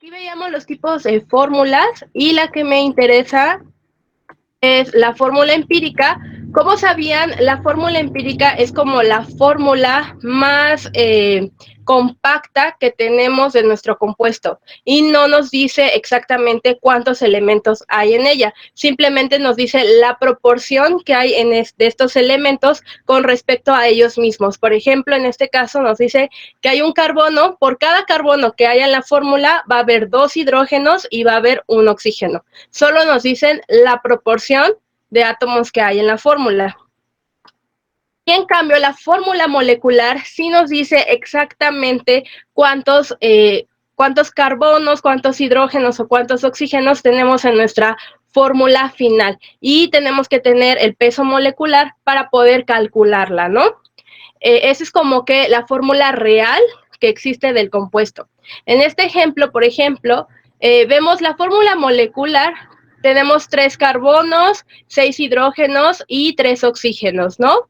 Aquí veíamos los tipos de fórmulas y la que me interesa es la fórmula empírica. Como sabían, la fórmula empírica es como la fórmula más compacta que tenemos de nuestro compuesto y no nos dice exactamente cuántos elementos hay en ella, simplemente nos dice la proporción que hay de estos elementos con respecto a ellos mismos. Por ejemplo, en este caso nos dice que hay un carbono, por cada carbono que haya en la fórmula va a haber 2 hidrógenos y va a haber un oxígeno. Solo nos dicen la proporción de átomos que hay en la fórmula. Y en cambio, la fórmula molecular sí nos dice exactamente cuántos carbonos, cuántos hidrógenos o cuántos oxígenos tenemos en nuestra fórmula final. Y tenemos que tener el peso molecular para poder calcularla, ¿no? Esa es como que la fórmula real que existe del compuesto. En este ejemplo, por ejemplo, vemos la fórmula molecular. Tenemos 3 carbonos, 6 hidrógenos y 3 oxígenos, ¿no?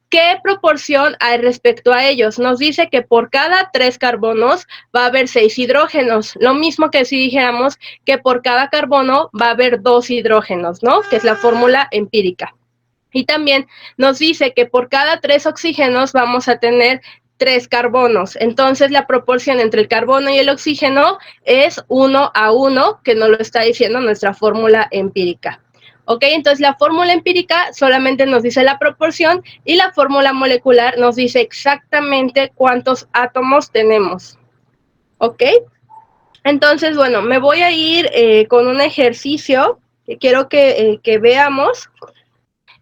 ¿Qué proporción hay respecto a ellos? Nos dice que por cada 3 carbonos va a haber 6 hidrógenos. Lo mismo que si dijéramos que por cada carbono va a haber 2 hidrógenos, ¿no? Que es la fórmula empírica. Y también nos dice que por cada 3 oxígenos vamos a tener 3 carbonos. Entonces, la proporción entre el carbono y el oxígeno es 1:1, que nos lo está diciendo nuestra fórmula empírica. ¿Ok? Entonces, la fórmula empírica solamente nos dice la proporción y la fórmula molecular nos dice exactamente cuántos átomos tenemos. ¿Ok? Entonces, bueno, me voy a ir con un ejercicio que quiero que veamos.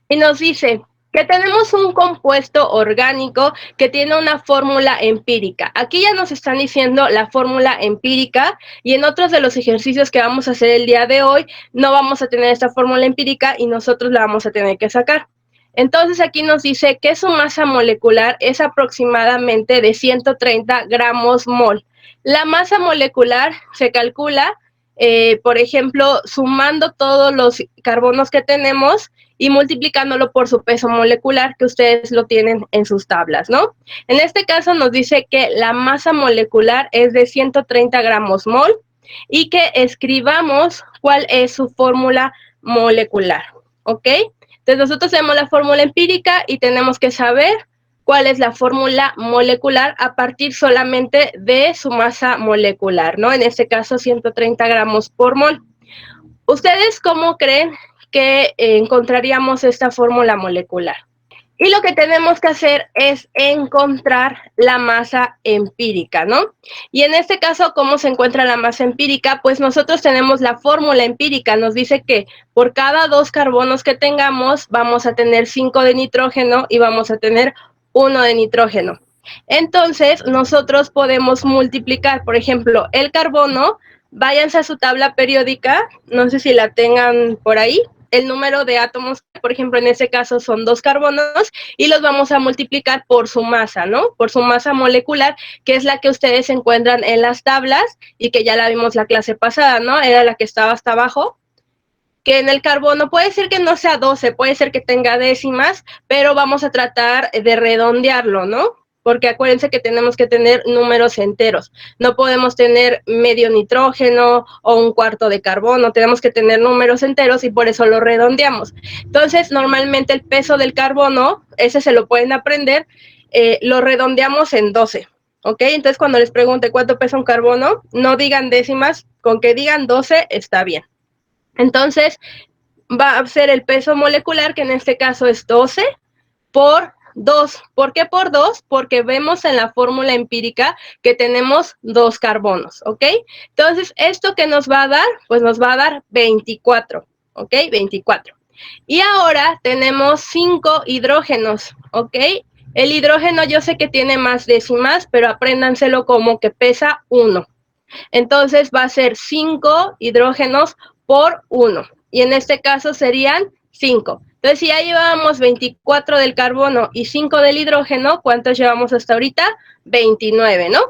Y nos dice que tenemos un compuesto orgánico que tiene una fórmula empírica. Aquí ya nos están diciendo la fórmula empírica y en otros de los ejercicios que vamos a hacer el día de hoy no vamos a tener esta fórmula empírica y nosotros la vamos a tener que sacar. Entonces aquí nos dice que su masa molecular es aproximadamente de 130 gramos mol. La masa molecular se calcula, por ejemplo, sumando todos los carbonos que tenemos y multiplicándolo por su peso molecular, que ustedes lo tienen en sus tablas, ¿no? En este caso nos dice que la masa molecular es de 130 gramos mol y que escribamos cuál es su fórmula molecular, ¿ok? Entonces nosotros tenemos la fórmula empírica y tenemos que saber cuál es la fórmula molecular a partir solamente de su masa molecular, ¿no? En este caso 130 gramos por mol. ¿Ustedes cómo creen que encontraríamos esta fórmula molecular? Y lo que tenemos que hacer es encontrar la masa empírica, ¿no? Y en este caso, ¿cómo se encuentra la masa empírica? Pues nosotros tenemos la fórmula empírica, nos dice que por cada 2 carbonos que tengamos, vamos a tener 5 de nitrógeno y vamos a tener 1 de nitrógeno. Entonces, nosotros podemos multiplicar, por ejemplo, el carbono, váyanse a su tabla periódica, no sé si la tengan por ahí, el número de átomos, por ejemplo, en este caso son 2 carbonos, y los vamos a multiplicar por su masa, ¿no? Por su masa molecular, que es la que ustedes encuentran en las tablas y que ya la vimos la clase pasada, ¿no? Era la que estaba hasta abajo. Que en el carbono puede ser que no sea 12, puede ser que tenga décimas, pero vamos a tratar de redondearlo, ¿no? Porque acuérdense que tenemos que tener números enteros. No podemos tener medio nitrógeno o un cuarto de carbono, tenemos que tener números enteros y por eso lo redondeamos. Entonces, normalmente el peso del carbono, ese se lo pueden aprender, lo redondeamos en 12. ¿Ok? Entonces, cuando les pregunte cuánto pesa un carbono, no digan décimas, con que digan 12 está bien. Entonces, va a ser el peso molecular, que en este caso es 12 por 2. ¿Por qué por 2? Porque vemos en la fórmula empírica que tenemos 2 carbonos, ¿ok? Entonces, ¿esto qué nos va a dar? Pues nos va a dar 24, ¿ok? 24. Y ahora tenemos 5 hidrógenos, ¿ok? El hidrógeno yo sé que tiene más décimas, pero apréndanselo como que pesa 1. Entonces va a ser 5 hidrógenos por 1. Y en este caso serían 5. Entonces, si ya llevábamos 24 del carbono y 5 del hidrógeno, ¿cuántos llevamos hasta ahorita? 29, ¿no?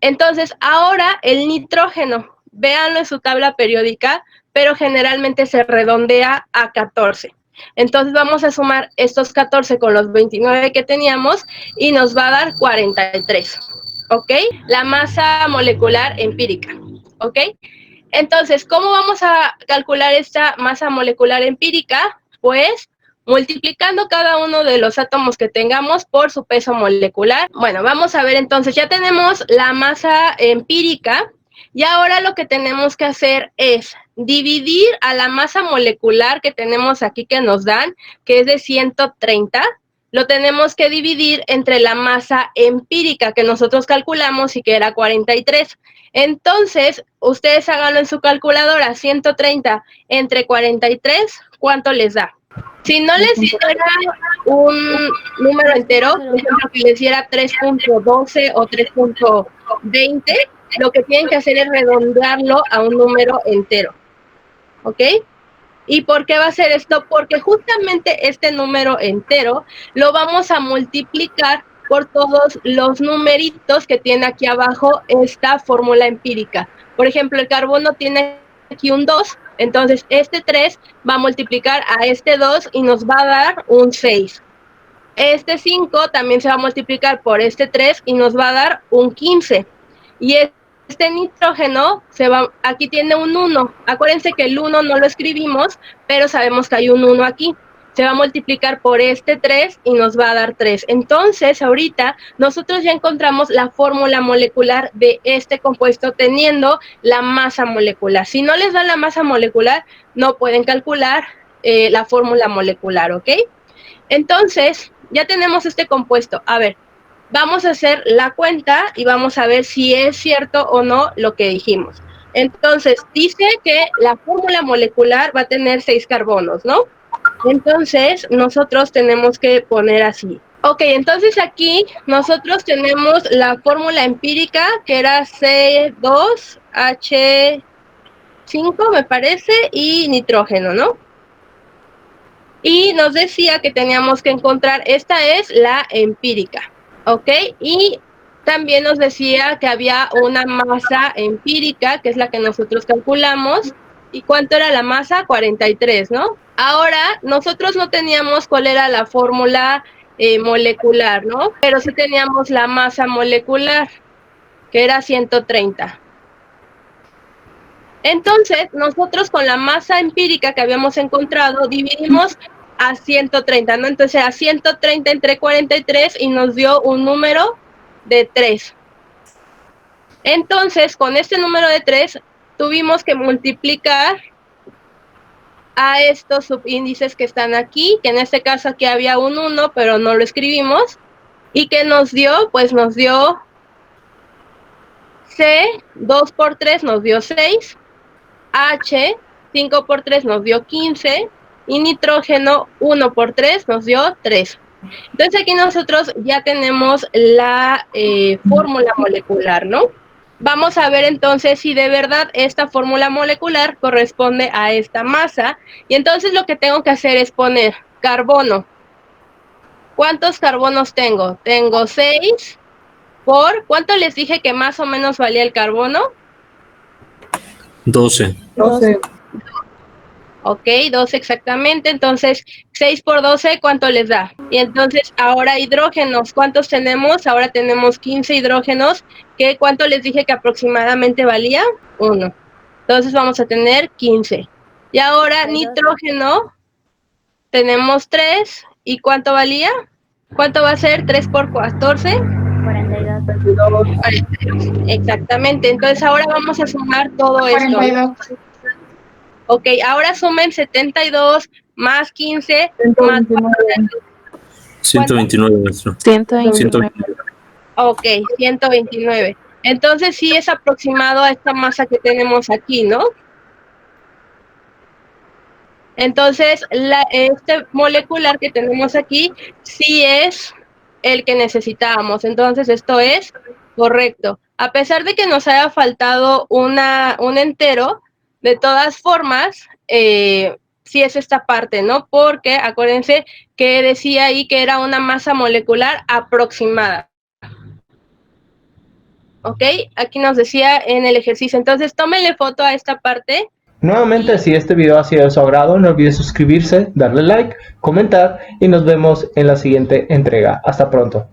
Entonces, ahora el nitrógeno, véanlo en su tabla periódica, pero generalmente se redondea a 14. Entonces, vamos a sumar estos 14 con los 29 que teníamos y nos va a dar 43. ¿Ok? La masa molecular empírica. ¿ok? Entonces, ¿cómo vamos a calcular esta masa molecular empírica? Pues multiplicando cada uno de los átomos que tengamos por su peso molecular. Bueno, vamos a ver entonces, ya tenemos la masa empírica y ahora lo que tenemos que hacer es dividir a la masa molecular que tenemos aquí que nos dan, que es de 130, lo tenemos que dividir entre la masa empírica que nosotros calculamos y que era 43. Entonces, ustedes háganlo en su calculadora, 130 entre 43, ¿cuánto les da? Si no les diera un número entero, por ejemplo, que les diera 3.12 o 3.20, lo que tienen que hacer es redondearlo a un número entero, ¿ok? ¿Y por qué va a ser esto? Porque justamente este número entero lo vamos a multiplicar por todos los numeritos que tiene aquí abajo esta fórmula empírica. Por ejemplo, el carbono tiene aquí un 2, entonces este 3 va a multiplicar a este 2 y nos va a dar un 6. Este 5 también se va a multiplicar por este 3 y nos va a dar un 15. Y este nitrógeno aquí tiene un 1. Acuérdense que el 1 no lo escribimos, pero sabemos que hay un 1 aquí. Se va a multiplicar por este 3 y nos va a dar 3. Entonces, ahorita nosotros ya encontramos la fórmula molecular de este compuesto teniendo la masa molecular. Si no les da la masa molecular, no pueden calcular la fórmula molecular, ¿ok? Entonces, ya tenemos este compuesto. A ver, vamos a hacer la cuenta y vamos a ver si es cierto o no lo que dijimos. Entonces, dice que la fórmula molecular va a tener 6 carbonos, ¿no? Entonces, nosotros tenemos que poner así. Ok, entonces aquí nosotros tenemos la fórmula empírica que era C2H5, me parece, y nitrógeno, ¿no? Y nos decía que teníamos que encontrar, esta es la empírica, ¿ok? Y también nos decía que había una masa empírica, que es la que nosotros calculamos. ¿Y cuánto era la masa? 43, ¿no? Ahora, nosotros no teníamos cuál era la fórmula molecular, ¿no? Pero sí teníamos la masa molecular, que era 130. Entonces, nosotros con la masa empírica que habíamos encontrado, dividimos a 130, ¿no? Entonces, a 130 entre 43 y nos dio un número de 3. Entonces, con este número de 3, tuvimos que multiplicar a estos subíndices que están aquí, que en este caso aquí había un 1, pero no lo escribimos. ¿Y qué nos dio? Pues nos dio C, 2 por 3 nos dio 6. H, 5 por 3 nos dio 15, y nitrógeno, 1 por 3 nos dio 3. Entonces aquí nosotros ya tenemos la fórmula molecular, ¿no? Vamos a ver entonces si de verdad esta fórmula molecular corresponde a esta masa, y entonces lo que tengo que hacer es poner carbono. ¿Cuántos carbonos tengo? Tengo 6 por, ¿cuánto les dije que más o menos valía el carbono? 12. Ok, 12 exactamente. Entonces, 6 por 12, ¿cuánto les da? Y entonces, ahora hidrógenos, ¿cuántos tenemos? Ahora tenemos 15 hidrógenos, que ¿cuánto les dije que aproximadamente valía? 1. Entonces, vamos a tener 15. Y ahora, nitrógeno, tenemos 3. ¿Y cuánto valía? ¿Cuánto va a ser 3 por 14? 42. Exactamente. Entonces, ahora vamos a sumar todo esto. 42. Ok, ahora sumen 72 más 15 más 129, maestro. 129. Ok, 129. Entonces sí es aproximado a esta masa que tenemos aquí, ¿no? Entonces, este molecular que tenemos aquí sí es el que necesitábamos. Entonces, esto es correcto. A pesar de que nos haya faltado un entero, de todas formas, sí es esta parte, ¿no? Porque acuérdense que decía ahí que era una masa molecular aproximada. ¿Ok? Aquí nos decía en el ejercicio. Entonces, tómenle foto a esta parte. Nuevamente, si este video ha sido de su agrado, no olvide suscribirse, darle like, comentar y nos vemos en la siguiente entrega. Hasta pronto.